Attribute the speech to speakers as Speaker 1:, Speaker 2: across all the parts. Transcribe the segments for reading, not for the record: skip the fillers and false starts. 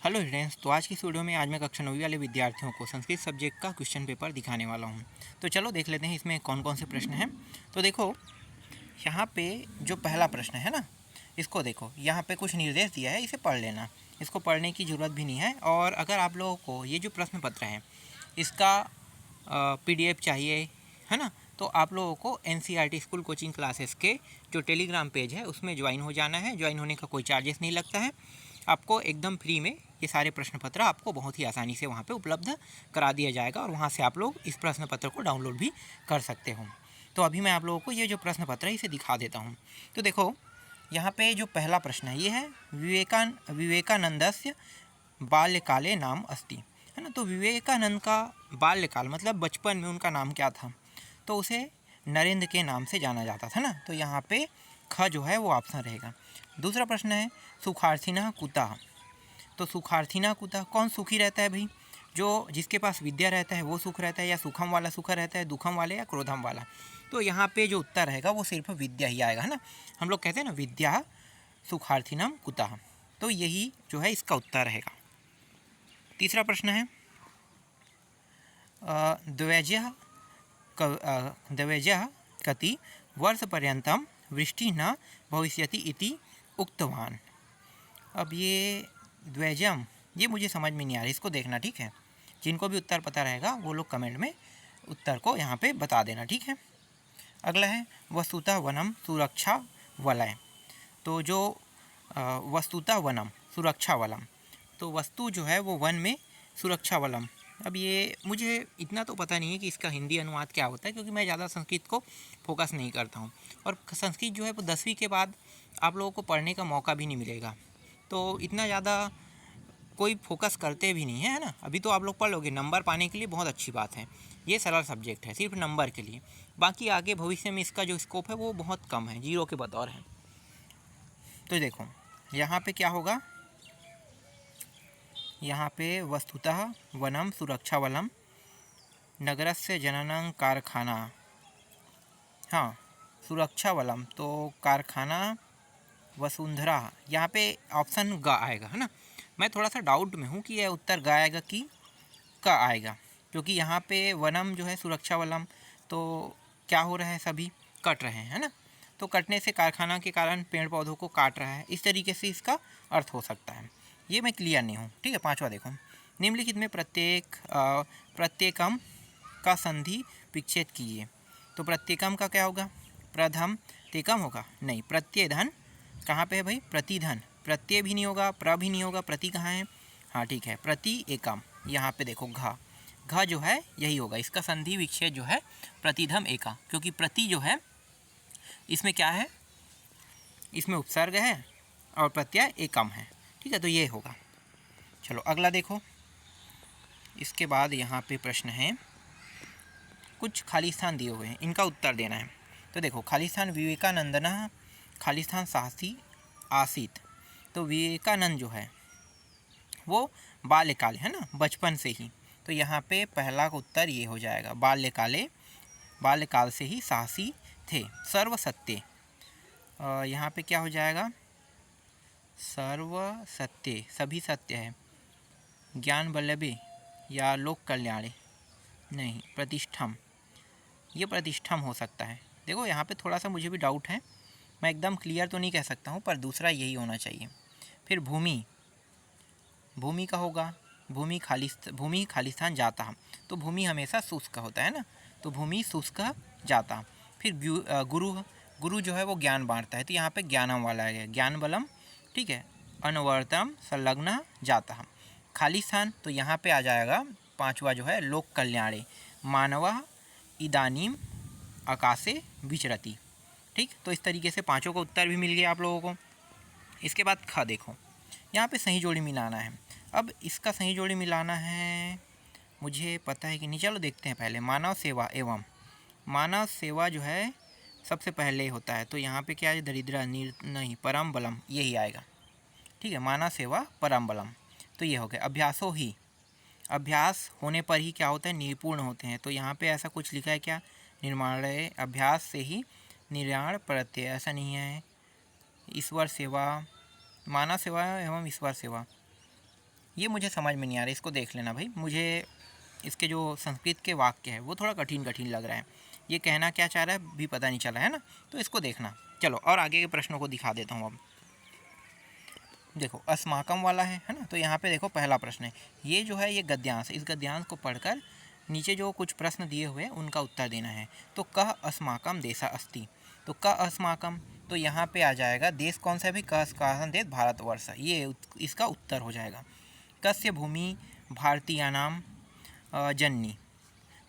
Speaker 1: Hello students, तो आज की इस वीडियो में आज मैं कक्षा 9वीं वाले विद्यार्थियों को संस्कृत सब्जेक्ट का क्वेश्चन पेपर दिखाने वाला हूं। तो चलो देख लेते हैं इसमें कौन कौन से प्रश्न हैं। तो देखो, यहाँ पे जो पहला प्रश्न है ना, इसको देखो, यहाँ पे कुछ निर्देश दिया है, इसे पढ़ लेना। इसको पढ़ने की ज़रूरत भी नहीं है। और अगर आप लोगों को ये जो प्रश्न पत्र है इसका PDF चाहिए, है ना, तो आप लोगों को NCERT स्कूल कोचिंग क्लासेस के जो टेलीग्राम पेज है उसमें ज्वाइन हो जाना है। ज्वाइन होने का कोई चार्जेस नहीं लगता है। आपको एकदम फ्री में ये सारे प्रश्न पत्र आपको बहुत ही आसानी से वहाँ पे उपलब्ध करा दिया जाएगा और वहाँ से आप लोग इस प्रश्न पत्र को डाउनलोड भी कर सकते हो। तो अभी मैं आप लोगों को ये जो प्रश्न पत्र है इसे दिखा देता हूँ। तो देखो, यहाँ पे जो पहला प्रश्न है ये है विवेकानंदस्य बाल्यकाले नाम अस्ति, है ना। तो विवेकानंद का बाल्यकाल मतलब बचपन में उनका नाम क्या था, तो उसे नरेंद्र के नाम से जाना जाता था ना। तो यहाँ पे ख जो है वो ऑप्शन रहेगा। दूसरा प्रश्न है सुखार्थिनः कुतः। तो सुखार्थिनः कुतः, कौन सुखी रहता है भाई? जो जिसके पास विद्या रहता है वो सुख रहता है, या सुखम वाला सुख रहता है, दुखम वाले या क्रोधम वाला? तो यहाँ पे जो उत्तर रहेगा वो सिर्फ विद्या ही आएगा, है ना। हम लोग कहते हैं ना विद्या सुखार्थिनम कुतः, तो यही जो है इसका उत्तर रहेगा। तीसरा प्रश्न है द्वैजः कति वर्षपर्यन्तं वृष्टि न भविष्यति इति उक्तवान। अब ये द्वैजम, ये मुझे समझ में नहीं आ रहा, इसको देखना, ठीक है। जिनको भी उत्तर पता रहेगा वो लोग कमेंट में उत्तर को यहाँ पे बता देना, ठीक है। अगला है वस्तुतः वनम सुरक्षा वलय। तो जो वस्तुतः वनम सुरक्षा वलम, तो वस्तु जो है वो वन में सुरक्षा वलम। अब ये मुझे इतना तो पता नहीं है कि इसका हिंदी अनुवाद क्या होता है, क्योंकि मैं ज़्यादा संस्कृत को फोकस नहीं करता हूँ। और संस्कृत जो है वो 10वीं के बाद आप लोगों को पढ़ने का मौका भी नहीं मिलेगा, तो इतना ज़्यादा कोई फोकस करते भी नहीं है, है ना। अभी तो आप लोग पढ़ लोगे, नंबर पाने के लिए बहुत अच्छी बात है। ये सरल सब्जेक्ट है, सिर्फ नंबर के लिए। बाकी आगे भविष्य में इसका जो स्कोप है वो बहुत कम है, 0 के बतौर है। तो देखो यहाँ पे क्या होगा, यहाँ पे वस्तुतः वनम सुरक्षा वलम नगरस्य जननं कारखाना। हाँ, सुरक्षा वलम तो कारखाना वसुंधरा, यहाँ पे ऑप्शन ग आएगा, है ना। मैं थोड़ा सा डाउट में हूँ कि यह उत्तर ग आएगा कि क आएगा, क्योंकि यहाँ पे वनम जो है सुरक्षा वलम, तो क्या हो रहा है, सभी कट रहे हैं, है ना। तो कटने से कारखाना के कारण पेड़ पौधों को काट रहा है, इस तरीके से इसका अर्थ हो सकता है। ये मैं क्लियर नहीं हूँ, ठीक है। पाँचवा देखो, निम्नलिखित में प्रत्येकम का संधि विच्छेद कीजिए। तो प्रत्येकम का क्या होगा, प्रथम तेकम होगा, नहीं। प्रत्ययधन कहाँ पे है भाई, प्रतिधन। प्रत्यय भी नहीं होगा, प्र भी नहीं होगा, प्रति कहाँ है, हाँ ठीक है, प्रति एकम। यहाँ पे देखो घ, घ जो है यही होगा, इसका संधि विच्छेद जो है प्रतिधम एका, क्योंकि प्रति जो है इसमें क्या है, इसमें उपसर्ग है और प्रत्यय एकम है, ठीक है। तो ये होगा। चलो अगला देखो, इसके बाद यहाँ पे प्रश्न है, कुछ खाली स्थान दिए हुए हैं, इनका उत्तर देना है। तो देखो, खाली स्थान विवेकानंदनः खाली स्थान साहसी आसीत। तो विवेकानंद जो है वो बाल्यकाल, है ना, बचपन से ही। तो यहाँ पे पहला का उत्तर ये हो जाएगा, बाल्यकाल से ही साहसी थे। सर्व सत्य, यहाँ पे क्या हो जाएगा, सर्व सत्य, सभी सत्य है। ज्ञान वल्लभे या लोक कल्याणे, नहीं, प्रतिष्ठम, ये प्रतिष्ठम हो सकता है। देखो यहाँ पे थोड़ा सा मुझे भी डाउट है, मैं एकदम क्लियर तो नहीं कह सकता हूँ, पर दूसरा यही होना चाहिए। फिर भूमि, भूमि का होगा, भूमि खाली स्थान जाता, तो भूमि हमेशा शुष्क होता है ना, तो भूमि शुष्क जाता। फिर गुरु, गुरु जो है वो ज्ञान बांटता है, तो यहाँ पे ज्ञानम वाला है, ज्ञान बलम, ठीक है। अनवर्तम संलग्न जाता, खाली स्थान, तो यहाँ पे आ जाएगा पांचवा जो है लोक कल्याणे, मानवः इदानीम आकाशे विचरति, ठीक। तो इस तरीके से पांचों का उत्तर भी मिल गया आप लोगों को। इसके बाद ख देखो, यहाँ पे सही जोड़ी मिलाना है। अब इसका सही जोड़ी मिलाना है, मुझे पता है कि नहीं, चलो देखते हैं पहले। मानव सेवा एवं, मानव सेवा जो है सबसे पहले होता है, तो यहाँ पे क्या है, दरिद्र नहीं, परम बलम, यही आएगा, ठीक है। मानव सेवा परम बलम, तो ये हो गया। अभ्यासो ही, अभ्यास होने पर ही क्या होता है, निपुण होते हैं। तो यहाँ पे ऐसा कुछ लिखा है क्या, निर्माण अभ्यास से ही निर्याण प्रत्यय, ऐसा नहीं है। ईश्वर सेवा, मानव सेवा एवं ईश्वर सेवा, ये मुझे समझ में नहीं आ रहा, इसको देख लेना भाई। मुझे इसके जो संस्कृत के वाक्य है वो थोड़ा कठिन कठिन लग रहा है, ये कहना क्या चाह रहा है भी पता नहीं चला है ना, तो इसको देखना। चलो और आगे के प्रश्नों को दिखा देता हूँ अब। देखो अस्माकम वाला है ना, तो यहाँ पे देखो पहला प्रश्न है, ये जो है ये गद्यांश, इस गद्यांश को पढ़कर नीचे जो कुछ प्रश्न दिए हुए हैं उनका उत्तर देना है। तो कह अस्माकम देशा अस्ति, तो कह अस्माकम, तो यहाँ पे आ जाएगा देश कौन सा है भाई, कह देश भारतवर्ष, ये इसका उत्तर हो जाएगा। कस्य भूमि भारतीयानाम जननी,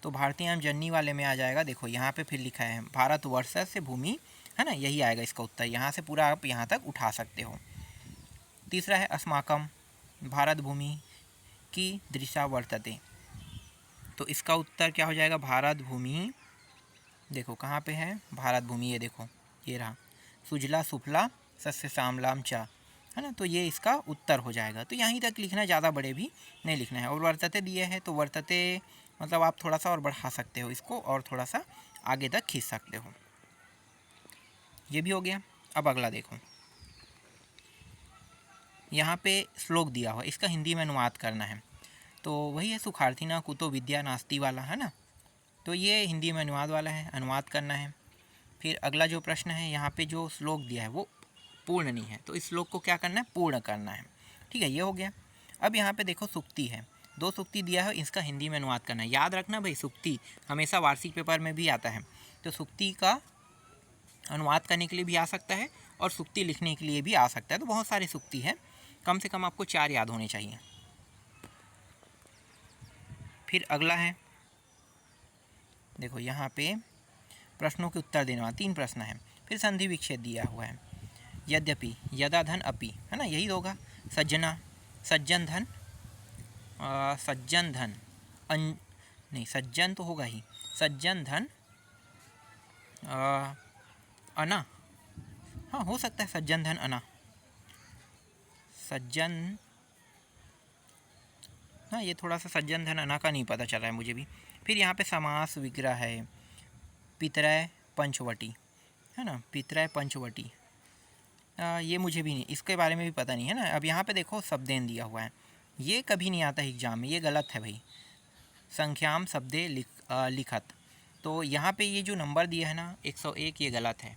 Speaker 1: तो भारतीयानाम जननी वाले में आ जाएगा, देखो यहाँ पे फिर लिखा है भारतवर्ष से भूमि, है ना, यही आएगा इसका उत्तर, यहाँ से पूरा आप यहाँ तक उठा सकते हो। तीसरा है अस्माकम भारत भूमि की दृशा वर्तते, तो इसका उत्तर क्या हो जाएगा, भारत भूमि, देखो कहाँ पे है भारत भूमि, ये देखो ये रहा, सुजला सुफला सस्य श्यामलाम चा, है ना, तो ये इसका उत्तर हो जाएगा। तो यहीं तक लिखना है, ज़्यादा बड़े भी नहीं लिखना है। और वर्तते दिए है, तो वर्तते मतलब आप थोड़ा सा और बढ़ा सकते हो इसको, और थोड़ा सा आगे तक खींच सकते हो। ये भी हो गया। अब अगला देखो, यहाँ पे श्लोक दिया हुआ, इसका हिंदी में अनुवाद करना है, तो वही है सुखार्थिना कुतो विद्या नास्ति वाला, है ना, तो ये हिंदी में अनुवाद वाला है, अनुवाद करना है। फिर अगला जो प्रश्न है, यहाँ पे जो श्लोक दिया है वो पूर्ण नहीं है, तो इस श्लोक को क्या करना है, पूर्ण करना है। ठीक है, ये हो गया। अब यहाँ पे देखो सुक्ति है, 2 सुक्ति दिया है, इसका हिंदी में अनुवाद करना है। याद रखना भाई, सुक्ति हमेशा वार्षिक पेपर में भी आता है, तो सुक्ति का अनुवाद करने के लिए भी आ सकता है और सुक्ति लिखने के लिए भी आ सकता है। तो बहुत सारी सुक्ति है, कम से कम आपको 4 याद होने चाहिए। फिर अगला है, देखो यहाँ पे प्रश्नों के उत्तर देने वाला 3 प्रश्न है। फिर संधि विच्छेद दिया हुआ है, यद्यपि यदा धन अपि, है ना, यही होगा। सज्जना सज्जन धन, सज्जन धन नहीं, सज्जन तो होगा ही, सज्जन धन अना, हाँ हो सकता है सज्जन धन अना, सज्जन, हाँ ये थोड़ा सा सज्जन धन अना का नहीं पता चल रहा है मुझे भी। फिर यहाँ पे समास विग्रह है, पितरय पंचवटी, है ना, पितरय पंचवटी, ये मुझे भी नहीं, इसके बारे में भी पता नहीं है ना। अब यहाँ पे देखो शब्देन दिया हुआ है, ये कभी नहीं आता एग्जाम में, ये गलत है भाई। संख्याम शब्दे लिखत, तो यहाँ पे ये जो नंबर दिया है ना 101, ये गलत है।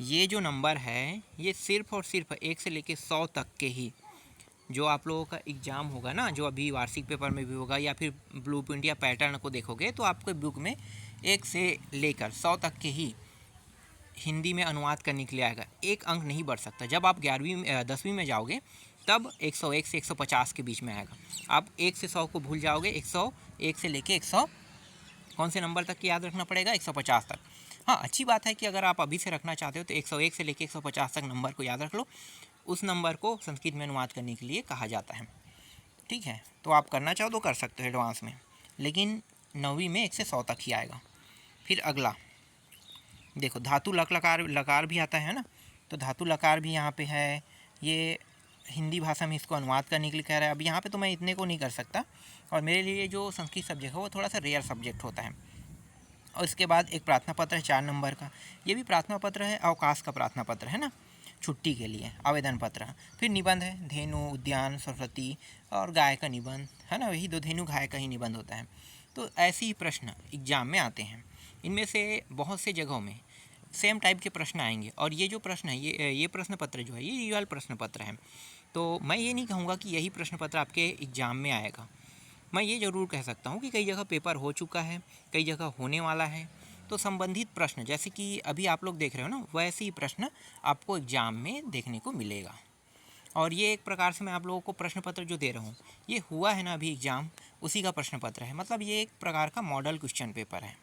Speaker 1: ये जो नंबर है ये सिर्फ और सिर्फ 1 से लेकर 100 तक के ही, जो आप लोगों का एग्ज़ाम होगा ना, जो अभी वार्षिक पेपर में भी होगा या फिर ब्लू प्रिंट या पैटर्न को देखोगे, तो आपके बुक में 1 से लेकर 100 तक के ही हिंदी में अनुवाद करने के लिए आएगा, 1 अंक नहीं बढ़ सकता। जब आप 10वीं में जाओगे तब 101 से 150 के बीच में आएगा। आप 1 से 100 को भूल जाओगे, 101 से लेके 100 कौन से नंबर तक की याद रखना पड़ेगा, 150 तक। हाँ अच्छी बात है कि अगर आप अभी से रखना चाहते हो तो 101 से लेके 150 तक नंबर को याद रख लो, उस नंबर को संस्कृत में अनुवाद करने के लिए कहा जाता है। ठीक है, तो आप करना चाहो तो कर सकते हो एडवांस में, लेकिन 9वीं में 1 से 100 तक ही आएगा। फिर अगला देखो धातु लक लकार लकार भी आता है ना, तो धातु लकार भी यहाँ पे है, ये हिंदी भाषा में इसको अनुवाद करने के लिए कह रहा है। अब यहाँ पे तो मैं इतने को नहीं कर सकता, और मेरे लिए जो संस्कृत सब्जेक्ट है वो थोड़ा सा रेयर सब्जेक्ट होता है। और इसके बाद एक प्रार्थना पत्र है 4 नंबर का, ये भी प्रार्थना पत्र है, अवकाश का प्रार्थना पत्र है ना, छुट्टी के लिए आवेदन पत्र। फिर निबंध है, धेनु उद्यान सरस्वती और गाय का निबंध, है ना, वही 2 धेनु गाय का ही निबंध होता है। तो ऐसे ही प्रश्न एग्जाम में आते हैं, इनमें से बहुत से जगहों में सेम टाइप के प्रश्न आएंगे। और ये जो प्रश्न है ये प्रश्न पत्र जो है ये रियल प्रश्न पत्र है, तो मैं ये नहीं कहूँगा कि यही प्रश्न पत्र आपके एग्ज़ाम में आएगा। मैं ये ज़रूर कह सकता हूँ कि कई जगह पेपर हो चुका है, कई जगह होने वाला है, तो संबंधित प्रश्न जैसे कि अभी आप लोग देख रहे हो ना, वैसे ही प्रश्न आपको एग्ज़ाम में देखने को मिलेगा। और ये एक प्रकार से मैं आप लोगों को प्रश्न पत्र जो दे रहा हूँ, ये हुआ है ना अभी एग्ज़ाम, उसी का प्रश्न पत्र है, मतलब ये एक प्रकार का मॉडल क्वेश्चन पेपर है।